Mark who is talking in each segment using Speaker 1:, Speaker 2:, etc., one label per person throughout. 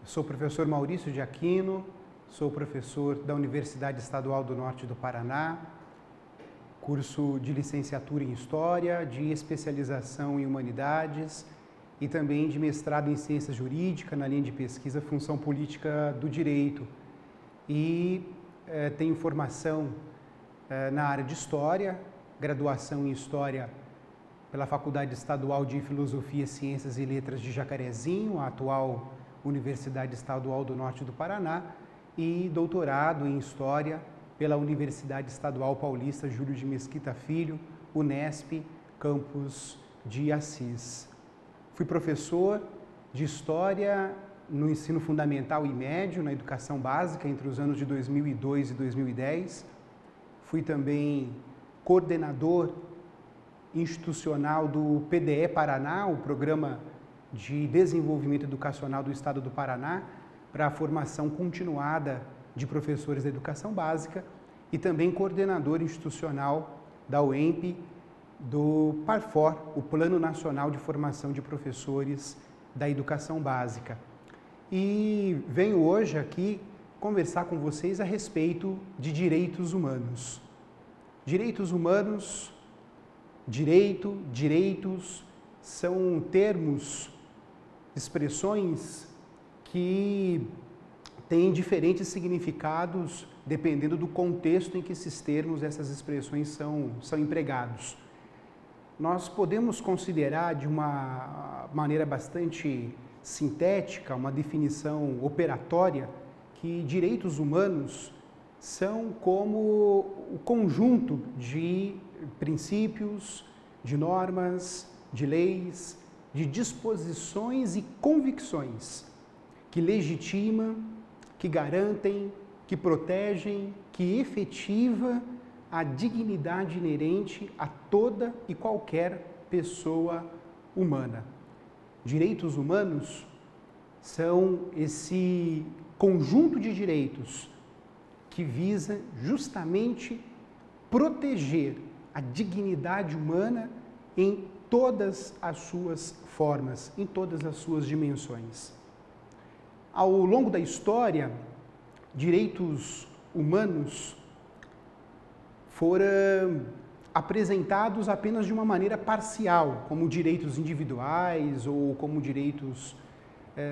Speaker 1: Sou o professor Maurício de Aquino, sou professor da Universidade Estadual do Norte do Paraná, curso de licenciatura em História, de especialização em Humanidades e também de mestrado em Ciências Jurídicas, na linha de pesquisa Função Política do Direito. E tenho formação na área de História, graduação em História pela Faculdade Estadual de Filosofia, Ciências e Letras de Jacarezinho, a atual Universidade Estadual do Norte do Paraná, e doutorado em História pela Universidade Estadual Paulista Júlio de Mesquita Filho, Unesp, campus de Assis. Fui professor de História no ensino fundamental e médio, na educação básica, entre os anos de 2002 e 2010. Fui também coordenador institucional do PDE Paraná, o Programa de Desenvolvimento Educacional do Estado do Paraná, para a formação continuada de professores da educação básica, e também coordenador institucional da UEMP, do PARFOR, o Plano Nacional de Formação de Professores da Educação Básica. E venho hoje aqui conversar com vocês a respeito de direitos humanos. Direitos humanos, direitos são termos, expressões que têm diferentes significados dependendo do contexto em que esses termos, essas expressões são empregados. Nós podemos considerar de uma maneira bastante sintética, uma definição operatória, que direitos humanos são como o conjunto de princípios, de normas, de leis, de disposições e convicções que legitimam, que garantem, que protegem, que efetiva a dignidade inerente a toda e qualquer pessoa humana. Direitos humanos são esse conjunto de direitos que visa justamente proteger a dignidade humana em todas as suas formas, em todas as suas dimensões. Ao longo da história, direitos humanos foram apresentados apenas de uma maneira parcial, como direitos individuais ou como direitos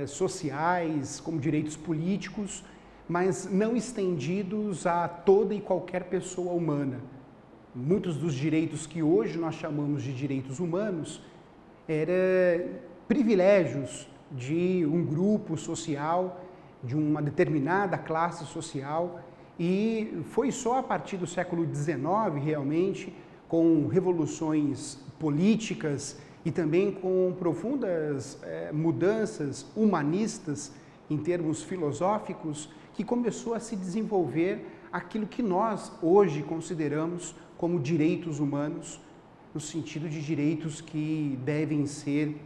Speaker 1: sociais, como direitos políticos, mas não estendidos a toda e qualquer pessoa humana. Muitos dos direitos que hoje nós chamamos de direitos humanos eram privilégios de um grupo social, de uma determinada classe social, e foi só a partir do século XIX, realmente, com revoluções políticas e também com profundas mudanças humanistas em termos filosóficos, que começou a se desenvolver aquilo que nós hoje consideramos como direitos humanos, no sentido de direitos que devem ser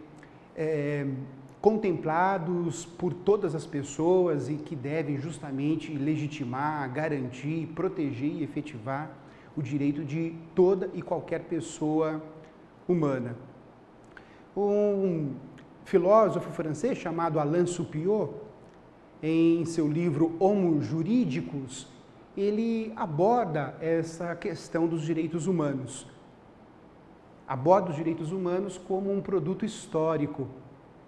Speaker 1: contemplados por todas as pessoas e que devem justamente legitimar, garantir, proteger e efetivar o direito de toda e qualquer pessoa humana. Um filósofo francês chamado Alain Soupiot, em seu livro Homo Juridicus, ele aborda essa questão dos direitos humanos. Aborda os direitos humanos como um produto histórico.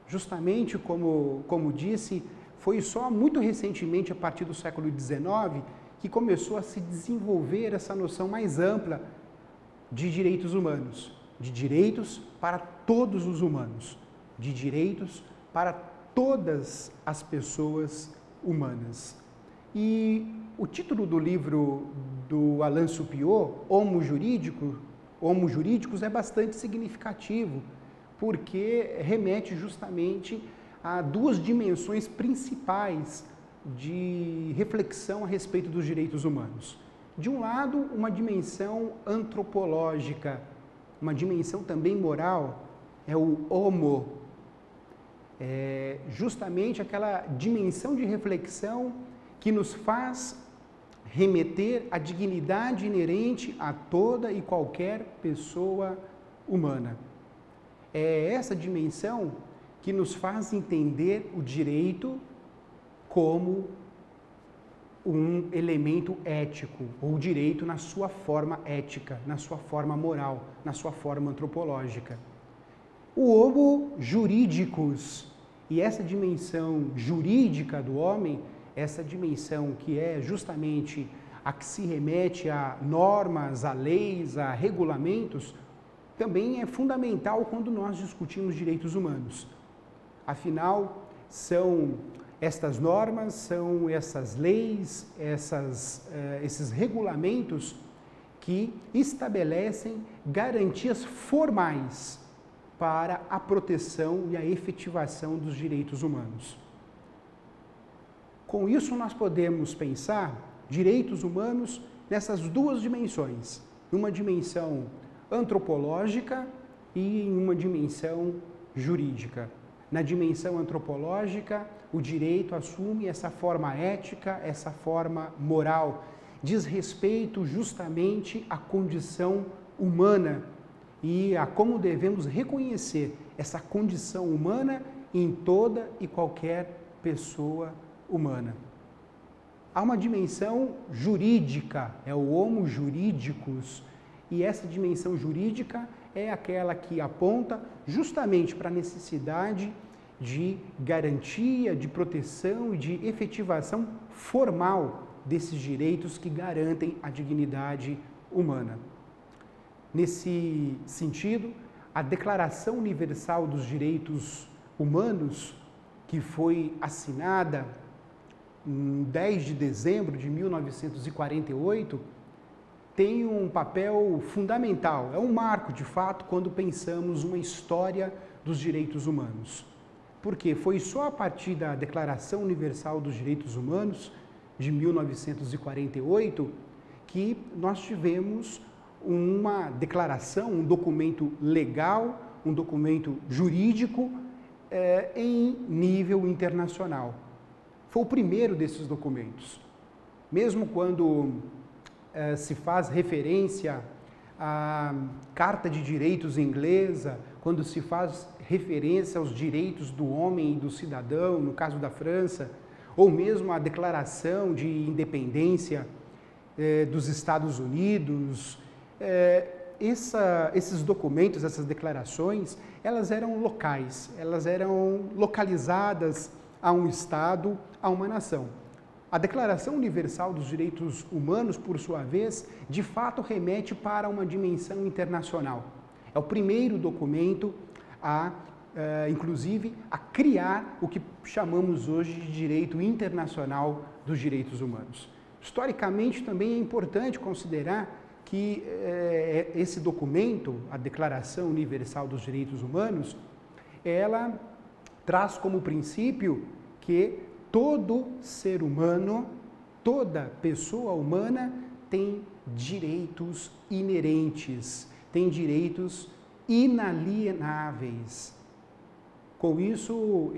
Speaker 1: Justamente como disse, foi só muito recentemente, a partir do século XIX, que começou a se desenvolver essa noção mais ampla de direitos humanos, de direitos para todos os humanos, de direitos para todas as pessoas humanas. E o título do livro do Alain Soupiot, Homo Juridicus, é bastante significativo, porque remete justamente a duas dimensões principais de reflexão a respeito dos direitos humanos. De um lado, uma dimensão antropológica, uma dimensão também moral, é o homo, justamente aquela dimensão de reflexão que nos faz remeter à dignidade inerente a toda e qualquer pessoa humana. É essa dimensão que nos faz entender o direito como um elemento ético, ou direito na sua forma ética, na sua forma moral, na sua forma antropológica. O homo juridicus, e essa dimensão jurídica do homem, essa dimensão que é justamente a que se remete a normas, a leis, a regulamentos, também é fundamental quando nós discutimos direitos humanos. Afinal, são estas normas, são essas leis, esses regulamentos que estabelecem garantias formais para a proteção e a efetivação dos direitos humanos. Com isso, nós podemos pensar direitos humanos nessas duas dimensões, uma dimensão antropológica e em uma dimensão jurídica. Na dimensão antropológica, o direito assume essa forma ética, essa forma moral, diz respeito justamente à condição humana e a como devemos reconhecer essa condição humana em toda e qualquer pessoa humana. Há uma dimensão jurídica, é o homo juridicus, e essa dimensão jurídica é aquela que aponta justamente para a necessidade de garantia, de proteção e de efetivação formal desses direitos que garantem a dignidade humana. Nesse sentido, a Declaração Universal dos Direitos Humanos, que foi assinada em 10 de dezembro de 1948, tem um papel fundamental, é um marco de fato quando pensamos uma história dos direitos humanos. Porque foi só a partir da Declaração Universal dos Direitos Humanos de 1948 que nós tivemos uma declaração, um documento legal, um documento jurídico em nível internacional. Foi o primeiro desses documentos. Mesmo quando se faz referência à Carta de Direitos inglesa, quando se faz referência aos direitos do homem e do cidadão, no caso da França, ou mesmo a Declaração de Independência dos Estados Unidos, esses documentos, essas declarações, elas eram locais, elas eram localizadas a um Estado, a uma nação. A Declaração Universal dos Direitos Humanos, por sua vez, de fato remete para uma dimensão internacional. É o primeiro documento inclusive, a criar o que chamamos hoje de direito internacional dos direitos humanos. Historicamente, também é importante considerar que esse documento, a Declaração Universal dos Direitos Humanos, ela traz como princípio que todo ser humano, toda pessoa humana tem direitos inerentes, tem direitos inalienáveis. Com isso,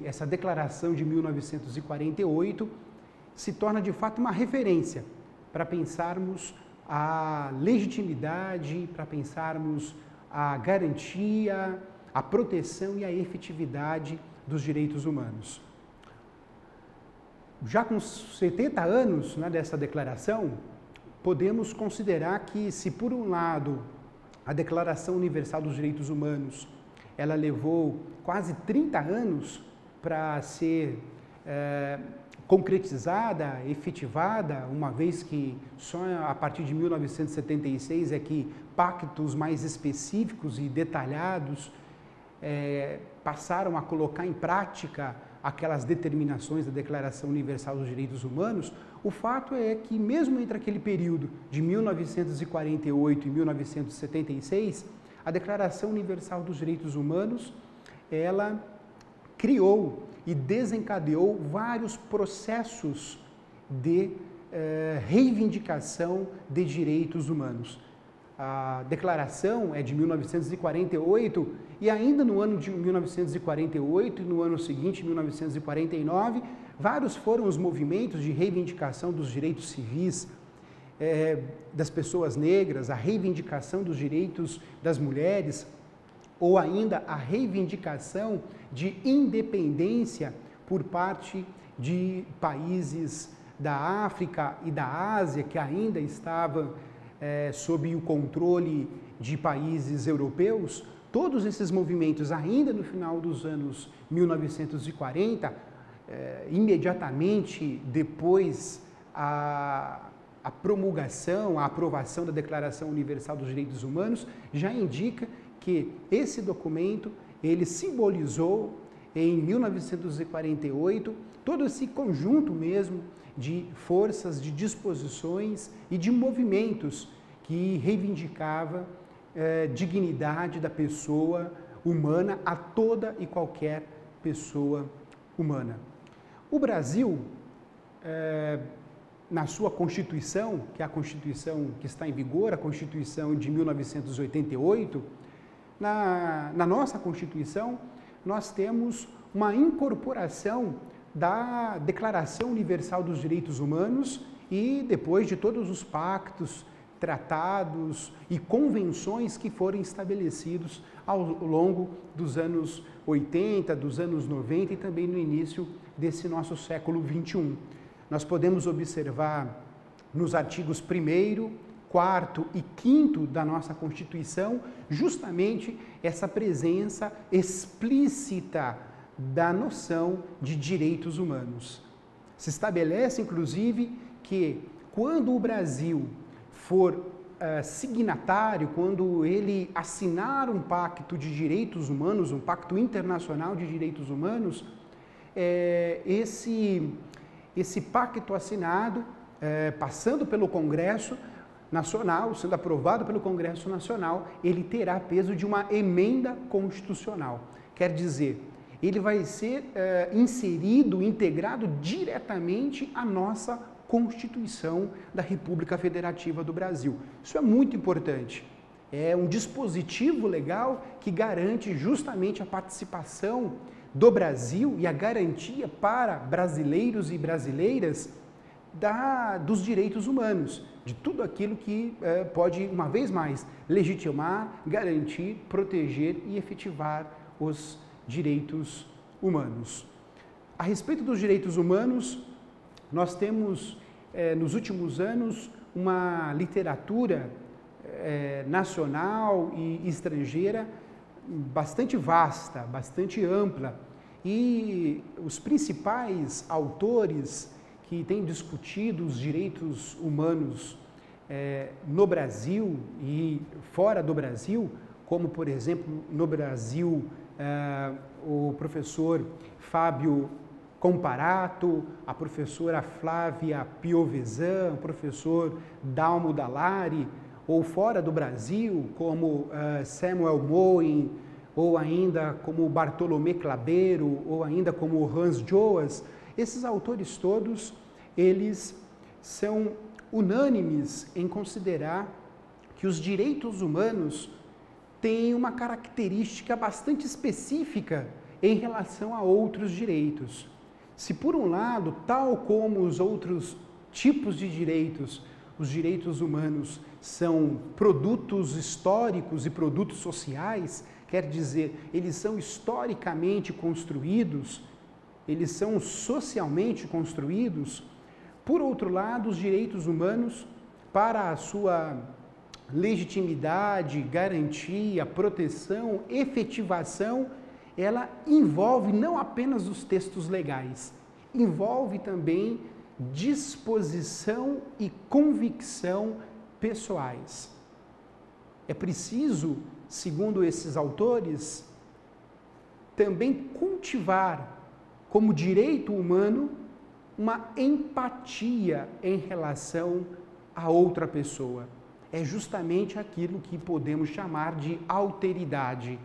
Speaker 1: essa declaração de 1948 se torna de fato uma referência para pensarmos a legitimidade, para pensarmos a garantia, a proteção e a efetividade dos direitos humanos. Já com 70 anos dessa declaração, podemos considerar que, se por um lado a Declaração Universal dos Direitos Humanos ela levou quase 30 anos para ser concretizada, efetivada, uma vez que só a partir de 1976 é que pactos mais específicos e detalhados passaram a colocar em prática aquelas determinações da Declaração Universal dos Direitos Humanos. O fato é que, mesmo entre aquele período de 1948 e 1976, a Declaração Universal dos Direitos Humanos, ela criou e desencadeou vários processos de reivindicação de direitos humanos. A declaração é de 1948 e ainda no ano de 1948 e no ano seguinte, 1949, vários foram os movimentos de reivindicação dos direitos civis das pessoas negras, a reivindicação dos direitos das mulheres, ou ainda a reivindicação de independência por parte de países da África e da Ásia que ainda estavam sob o controle de países europeus. Todos esses movimentos, ainda no final dos anos 1940, imediatamente depois a promulgação, a aprovação da Declaração Universal dos Direitos Humanos, já indica que esse documento, ele simbolizou em 1948 todo esse conjunto mesmo de forças, de disposições e de movimentos que reivindicava dignidade da pessoa humana, a toda e qualquer pessoa humana. O Brasil, na sua Constituição, que é a Constituição que está em vigor, a Constituição de 1988, na nossa Constituição, nós temos uma incorporação da Declaração Universal dos Direitos Humanos e depois de todos os pactos, tratados e convenções que foram estabelecidos ao longo dos anos 80, dos anos 90 e também no início desse nosso século XXI. Nós podemos observar nos artigos 1º, 4º e 5º da nossa Constituição justamente essa presença explícita da noção de direitos humanos. Se estabelece, inclusive, que quando o Brasil for signatário, quando ele assinar um pacto de direitos humanos, um pacto internacional de direitos humanos, esse pacto assinado, passando pelo Congresso Nacional, sendo aprovado pelo Congresso Nacional, ele terá peso de uma emenda constitucional. Quer dizer, ele vai ser inserido, integrado diretamente à nossa Constituição da República Federativa do Brasil. Isso é muito importante. É um dispositivo legal que garante justamente a participação do Brasil e a garantia para brasileiros e brasileiras dos direitos humanos, de tudo aquilo que pode, uma vez mais, legitimar, garantir, proteger e efetivar os direitos humanos. A respeito dos direitos humanos, nós temos, nos últimos anos, uma literatura nacional e estrangeira bastante vasta, bastante ampla, e os principais autores que têm discutido os direitos humanos no Brasil e fora do Brasil, como, por exemplo, no Brasil, o professor Fábio Comparato, a professora Flávia Piovesan, o professor Dalmo Dallari, ou fora do Brasil, como Samuel Moyn, ou ainda como Bartolomé Clabero, ou ainda como Hans Joas, esses autores todos, eles são unânimes em considerar que os direitos humanos têm uma característica bastante específica em relação a outros direitos. Se por um lado, tal como os outros tipos de direitos, os direitos humanos são produtos históricos e produtos sociais, quer dizer, eles são historicamente construídos, eles são socialmente construídos. Por outro lado, os direitos humanos, para a sua legitimidade, garantia, proteção, efetivação, ela envolve não apenas os textos legais, envolve também disposição e convicção pessoais. É preciso, segundo esses autores, também cultivar como direito humano uma empatia em relação a outra pessoa. É justamente aquilo que podemos chamar de alteridade.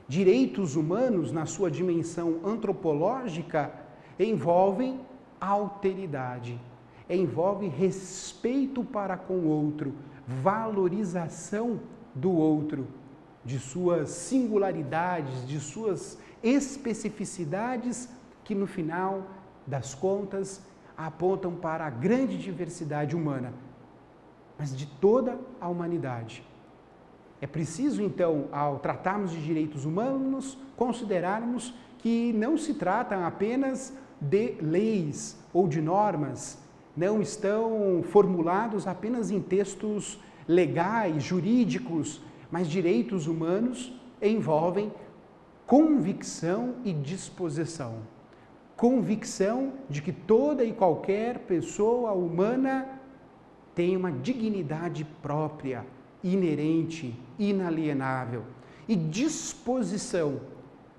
Speaker 1: Direitos humanos, na sua dimensão antropológica, envolvem alteridade, envolve respeito para com o outro, valorização do outro, de suas singularidades, de suas especificidades, que no final das contas apontam para a grande diversidade humana, mas de toda a humanidade. É preciso, então, ao tratarmos de direitos humanos, considerarmos que não se trata apenas de leis ou de normas, não estão formulados apenas em textos legais, jurídicos, mas direitos humanos envolvem convicção e disposição. Convicção de que toda e qualquer pessoa humana tem uma dignidade própria, inerente, inalienável. E disposição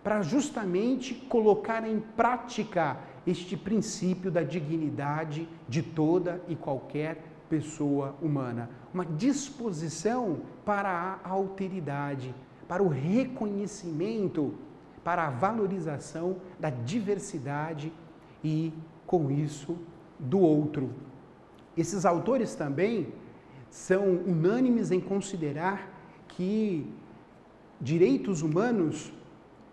Speaker 1: para justamente colocar em prática este princípio da dignidade de toda e qualquer pessoa humana. Uma disposição para a alteridade, para o reconhecimento, para a valorização da diversidade e, com isso, do outro. Esses autores também são unânimes em considerar que direitos humanos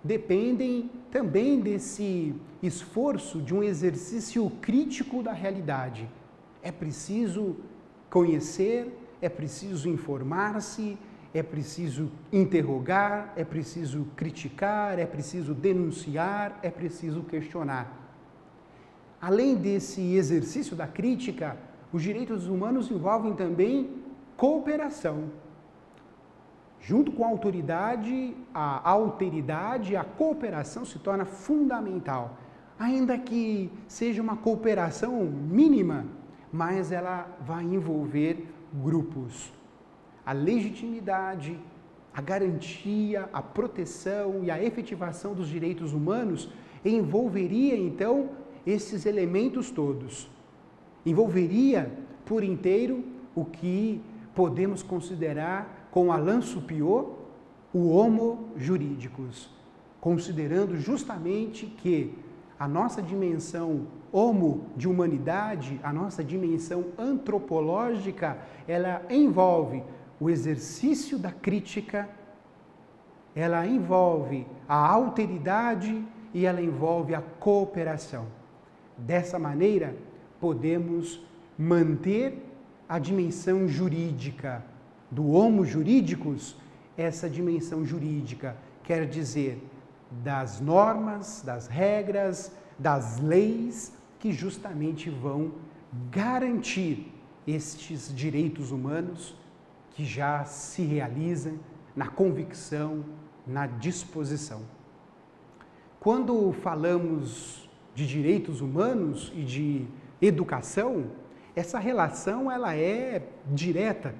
Speaker 1: dependem também desse esforço de um exercício crítico da realidade. É preciso conhecer, é preciso informar-se, é preciso interrogar, é preciso criticar, é preciso denunciar, é preciso questionar. Além desse exercício da crítica, os direitos humanos envolvem também cooperação. Junto com a autoridade, a alteridade, a cooperação se torna fundamental. Ainda que seja uma cooperação mínima, mas ela vai envolver grupos. A legitimidade, a garantia, a proteção e a efetivação dos direitos humanos envolveria, então, esses elementos todos. Envolveria, por inteiro, o que podemos considerar, com Alain Supiot, o homo jurídicos, considerando justamente que a nossa dimensão homo de humanidade, a nossa dimensão antropológica, ela envolve o exercício da crítica, ela envolve a alteridade e ela envolve a cooperação. Dessa maneira, podemos manter a dimensão jurídica do homo jurídicos, essa dimensão jurídica quer dizer das normas, das regras, das leis que justamente vão garantir estes direitos humanos que já se realizam na convicção, na disposição. Quando falamos de direitos humanos e de educação, essa relação ela é direta.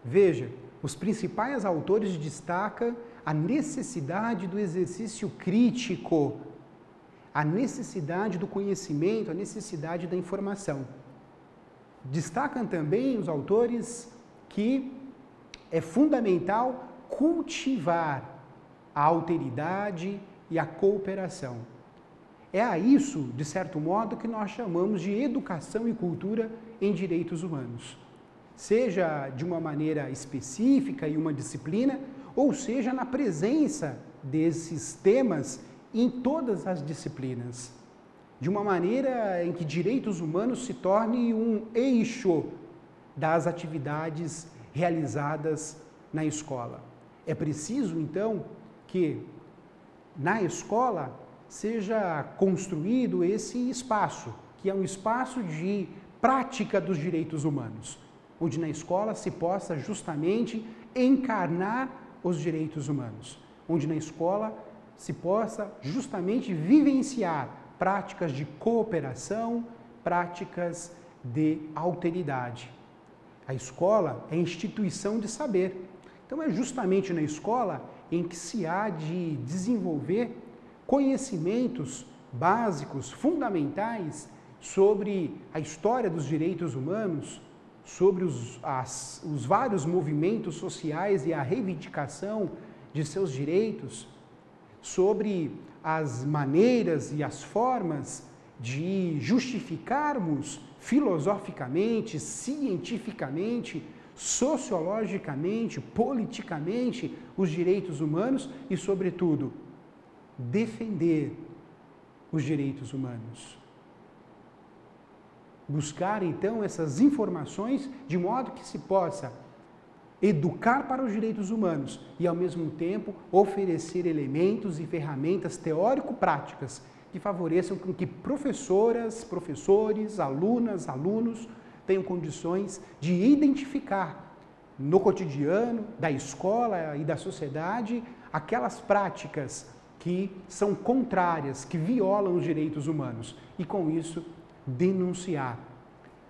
Speaker 1: Veja, os principais autores destacam a necessidade do exercício crítico, a necessidade do conhecimento, a necessidade da informação. Destacam também os autores que é fundamental cultivar a alteridade e a cooperação. É a isso, de certo modo, que nós chamamos de educação e cultura em direitos humanos. Seja de uma maneira específica e uma disciplina, ou seja na presença desses temas em todas as disciplinas, de uma maneira em que direitos humanos se torne um eixo das atividades realizadas na escola. É preciso, então, que na escola seja construído esse espaço, que é um espaço de prática dos direitos humanos, onde na escola se possa justamente encarnar os direitos humanos, onde na escola se possa justamente vivenciar práticas de cooperação, práticas de alteridade. A escola é instituição de saber. Então é justamente na escola em que se há de desenvolver conhecimentos básicos, fundamentais sobre a história dos direitos humanos, sobre os vários movimentos sociais e a reivindicação de seus direitos, sobre as maneiras e as formas de justificarmos filosoficamente, cientificamente, sociologicamente, politicamente os direitos humanos e, sobretudo, defender os direitos humanos. Buscar, então, essas informações de modo que se possa educar para os direitos humanos e, ao mesmo tempo, oferecer elementos e ferramentas teórico-práticas que favoreçam com que professoras, professores, alunas, alunos tenham condições de identificar no cotidiano da escola e da sociedade aquelas práticas que são contrárias, que violam os direitos humanos e, com isso, denunciar.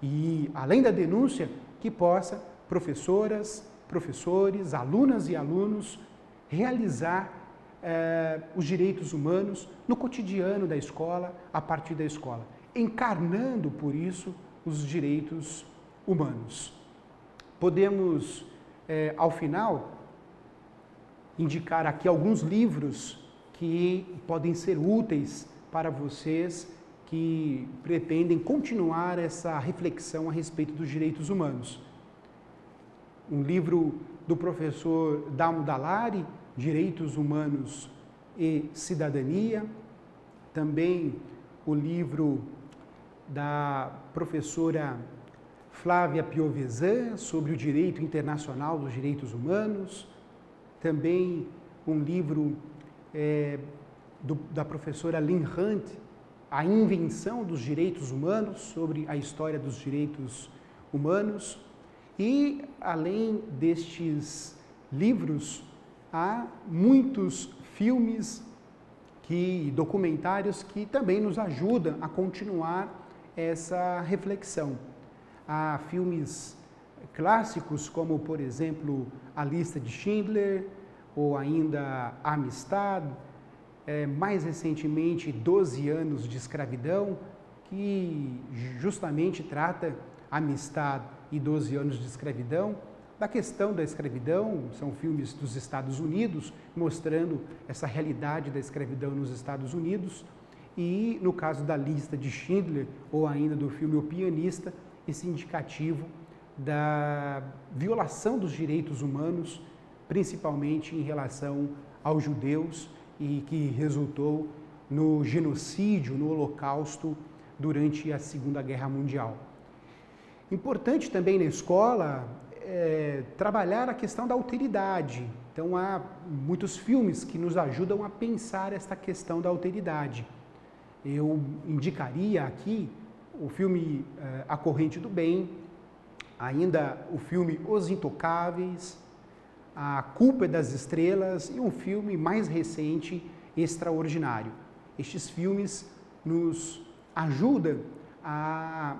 Speaker 1: E, além da denúncia, que possa professoras, professores, alunas e alunos realizar os direitos humanos no cotidiano da escola, a partir da escola, encarnando, por isso, os direitos humanos. Podemos, ao final, indicar aqui alguns livros que podem ser úteis para vocês que pretendem continuar essa reflexão a respeito dos direitos humanos. Um livro do professor Dalmo Dallari, Direitos Humanos e Cidadania. Também o livro da professora Flávia Piovesan, sobre o direito internacional dos direitos humanos. Também um livro da professora Lynn Hunt, A Invenção dos Direitos Humanos, sobre a história dos direitos humanos. E, além destes livros, há muitos filmes e documentários que também nos ajudam a continuar essa reflexão. Há filmes clássicos como, por exemplo, A Lista de Schindler, ou ainda Amistad, mais recentemente 12 anos de escravidão, que justamente trata Amistad e 12 anos de escravidão, da questão da escravidão. São filmes dos Estados Unidos, mostrando essa realidade da escravidão nos Estados Unidos. E no caso da Lista de Schindler, ou ainda do filme O Pianista, esse indicativo da violação dos direitos humanos, principalmente em relação aos judeus, e que resultou no genocídio, no Holocausto, durante a Segunda Guerra Mundial. Importante também na escola trabalhar a questão da alteridade. Então, há muitos filmes que nos ajudam a pensar esta questão da alteridade. Eu indicaria aqui o filme A Corrente do Bem, ainda o filme Os Intocáveis, A Culpa é das Estrelas e um filme mais recente, Extraordinário. Estes filmes nos ajudam a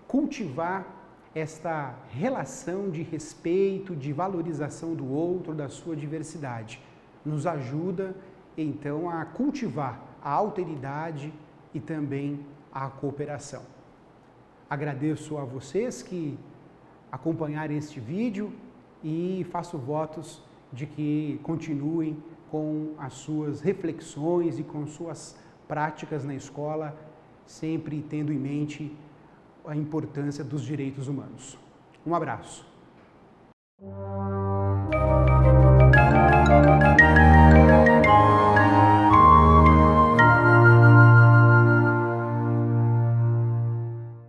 Speaker 1: cultivar esta relação de respeito, de valorização do outro, da sua diversidade. Nos ajuda, então, a cultivar a alteridade e também a cooperação. Agradeço a vocês que acompanharam este vídeo e faço votos de que continuem com as suas reflexões e com suas práticas na escola, sempre tendo em mente a importância dos direitos humanos. Um abraço.